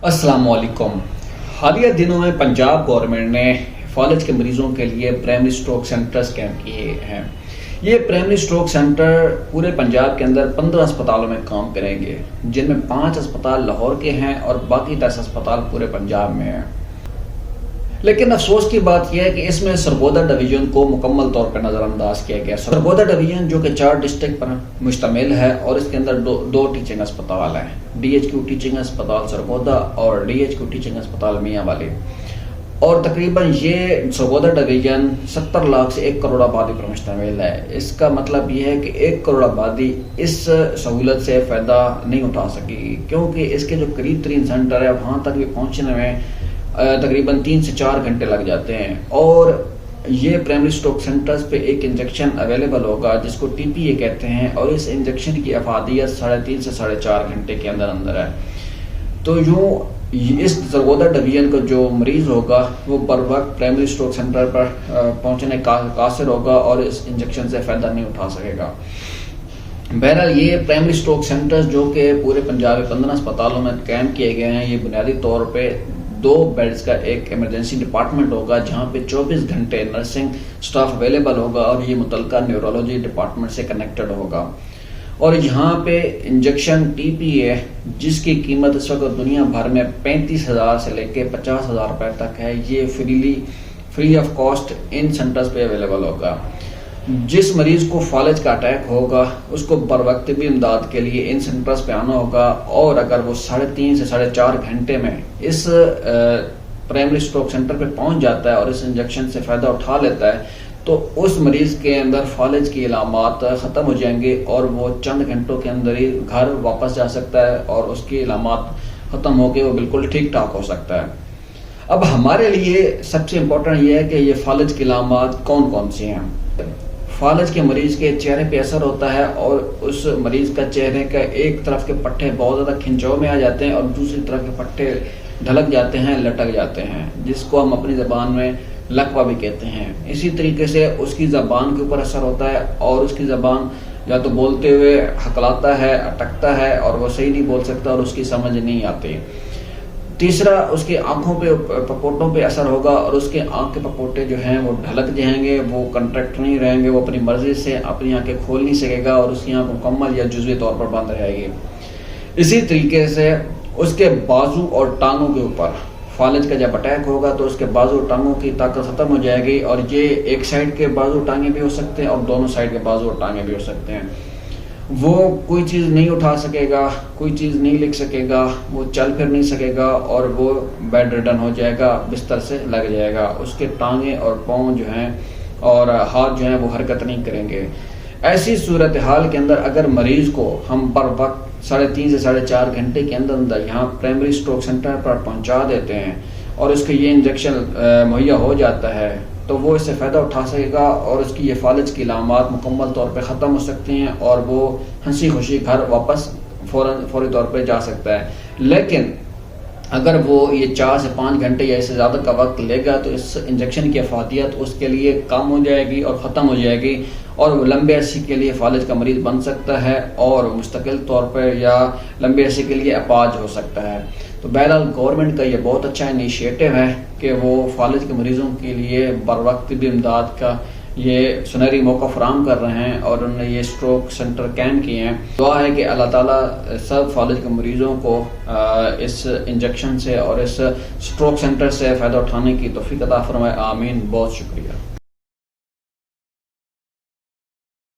السلام علیکم۔ حالیہ دنوں میں پنجاب گورنمنٹ نے فالج کے مریضوں کے لیے پرائمری اسٹروک سینٹرز قائم کیے ہیں۔ یہ پرائمری اسٹروک سینٹر پورے پنجاب کے اندر 15 اسپتالوں میں کام کریں گے، جن میں 5 اسپتال لاہور کے ہیں اور باقی 10 اسپتال پورے پنجاب میں ہیں۔ لیکن افسوس کی بات یہ ہے کہ اس میں سرگودا ڈویژن کو مکمل طور پر نظر انداز کیا گیا۔ سرگودا ڈویژن جو کہ 4 ڈسٹرکٹ پر مشتمل ہے اور اس کے اندر دو ٹیچنگ اسپتال ہیں، ڈی ایچ کیو ٹیچنگ اسپتال سرگودا اور ڈی ایچ کیو ٹیچنگ اسپتال میاں والی، اور تقریباً یہ سرگودا ڈویژن 70 لاکھ سے 1 کروڑ آبادی پر مشتمل ہے۔ اس کا مطلب یہ ہے کہ 1 کروڑ آبادی اس سہولت سے فائدہ نہیں اٹھا سکی، کیونکہ اس کے جو قریب ترین سینٹر ہے وہاں تک بھی پہنچنے میں تقریباً 3 سے 4 گھنٹے لگ جاتے ہیں، اور یہ پرائمری اسٹروک سینٹرز پہ ایک انجیکشن اویلیبل ہوگا جس کو ٹی پی اے کہتے ہیں، اور اس انجیکشن کی افادیت 3.5 سے 4.5 گھنٹے کے اندر ہے۔ تو یوں اس سرگودا ڈویژن کا جو مریض ہوگا وہ بر وقت پرائمری اسٹروک سینٹر پر پہنچنے کا قاصر ہوگا اور اس انجیکشن سے فائدہ نہیں اٹھا سکے گا۔ بہرحال یہ پرائمری اسٹروک سینٹرز جو کہ پورے پنجاب میں 15 اسپتالوں میں قائم کیے گئے ہیں، یہ بنیادی طور پہ 2 بیڈز کا ایک ایمرجنسی ڈپارٹمنٹ ہوگا جہاں پہ 24 گھنٹے نرسنگ سٹاف اویلیبل ہوگا، اور یہ متعلقہ نیورولوجی ڈپارٹمنٹ سے کنیکٹڈ ہوگا۔ اور یہاں پہ انجیکشن ٹی پی اے جس کی قیمت اس وقت دنیا بھر میں 35,000 سے لے کے 50,000 روپے تک ہے، یہ free of cost in centres پہ اویلیبل ہوگا۔ جس مریض کو فالج کا اٹیک ہوگا اس کو بر وقت بھی امداد کے لیے ان سینٹرز پہ آنا ہوگا، اور اگر وہ 3.5 سے 4.5 گھنٹے میں اس پرائمری اسٹروک سینٹر پہ پہنچ جاتا ہے اور اس انجیکشن سے فائدہ اٹھا لیتا ہے تو اس مریض کے اندر فالج کی علامات ختم ہو جائیں گے اور وہ چند گھنٹوں کے اندر ہی گھر واپس جا سکتا ہے اور اس کی علامات ختم ہو کے وہ بالکل ٹھیک ٹھاک ہو سکتا ہے۔ اب ہمارے لیے سب سے امپورٹنٹ یہ ہے کہ یہ فالج کی علامات کون کون سی ہیں۔ فالج کے مریض کے چہرے پہ اثر ہوتا ہے، اور اس مریض کا چہرے کا ایک طرف کے پٹھے بہت زیادہ کھنچاؤ میں آ جاتے ہیں اور دوسری طرف کے پٹھے ڈھلک جاتے ہیں، لٹک جاتے ہیں، جس کو ہم اپنی زبان میں لقوہ بھی کہتے ہیں۔ اسی طریقے سے اس کی زبان کے اوپر اثر ہوتا ہے، اور اس کی زبان یا تو بولتے ہوئے ہکلاتا ہے، اٹکتا ہے، اور وہ صحیح نہیں بول سکتا اور اس کی سمجھ نہیں آتی۔ تیسرا، اس کی آنکھوں پہ پپوٹوں پہ اثر ہوگا، اور اس کے آنکھ کے پپوٹے جو ہیں وہ ڈھلک جائیں گے، وہ کنٹریکٹ نہیں رہیں گے، وہ اپنی مرضی سے اپنی آنکھیں کھول نہیں سکے گا، اور اس کی آنکھ مکمل یا جزوی طور پر بند رہے گی۔ اسی طریقے سے اس کے بازو اور ٹانگوں کے اوپر فالج کا جب اٹیک ہوگا تو اس کے بازو اور ٹانگوں کی طاقت ختم ہو جائے گی، اور یہ ایک سائڈ کے بازو ٹانگیں بھی ہو سکتے ہیں اور دونوں سائڈ کے بازو اور ٹانگیں بھی ہو سکتے ہیں۔ وہ کوئی چیز نہیں اٹھا سکے گا، کوئی چیز نہیں لکھ سکے گا، وہ چل پھر نہیں سکے گا، اور وہ بیڈ ریڈن ہو جائے گا، بستر سے لگ جائے گا۔ اس کے ٹانگیں اور پاؤں جو ہیں اور ہاتھ جو ہیں وہ حرکت نہیں کریں گے۔ ایسی صورتحال کے اندر اگر مریض کو ہم بر وقت 3.5 سے 4.5 گھنٹے کے اندر یہاں پرائمری اسٹروک سینٹر پر پہنچا دیتے ہیں اور اس کے یہ انجیکشن مہیا ہو جاتا ہے تو وہ اس سے فائدہ اٹھا سکے گا، اور اس کی یہ فالج کی علامات مکمل طور پہ ختم ہو سکتی ہیں اور وہ ہنسی خوشی گھر واپس فوری طور پہ جا سکتا ہے۔ لیکن اگر وہ یہ 4 سے 5 گھنٹے یا اس سے زیادہ کا وقت لے گا تو اس انجیکشن کی افادیت اس کے لیے کم ہو جائے گی اور ختم ہو جائے گی، اور وہ لمبے عرصے کے لیے فالج کا مریض بن سکتا ہے اور مستقل طور پر یا لمبے عرصے کے لیے اپاہج ہو سکتا ہے۔ تو بہرحال گورنمنٹ کا یہ بہت اچھا انیشیٹو ہے کہ وہ فالج کے مریضوں کے لیے بر وقت بھی امداد کا یہ سنہری موقع فراہم کر رہے ہیں، اور انہوں نے یہ اسٹروک سینٹر قائم کیے ہیں۔ دعا ہے کہ اللہ تعالیٰ سب فالج کے مریضوں کو اس انجیکشن سے اور اس اسٹروک سینٹر سے فائدہ اٹھانے کی توفیق عطا فرمائے، آمین۔ بہت شکریہ۔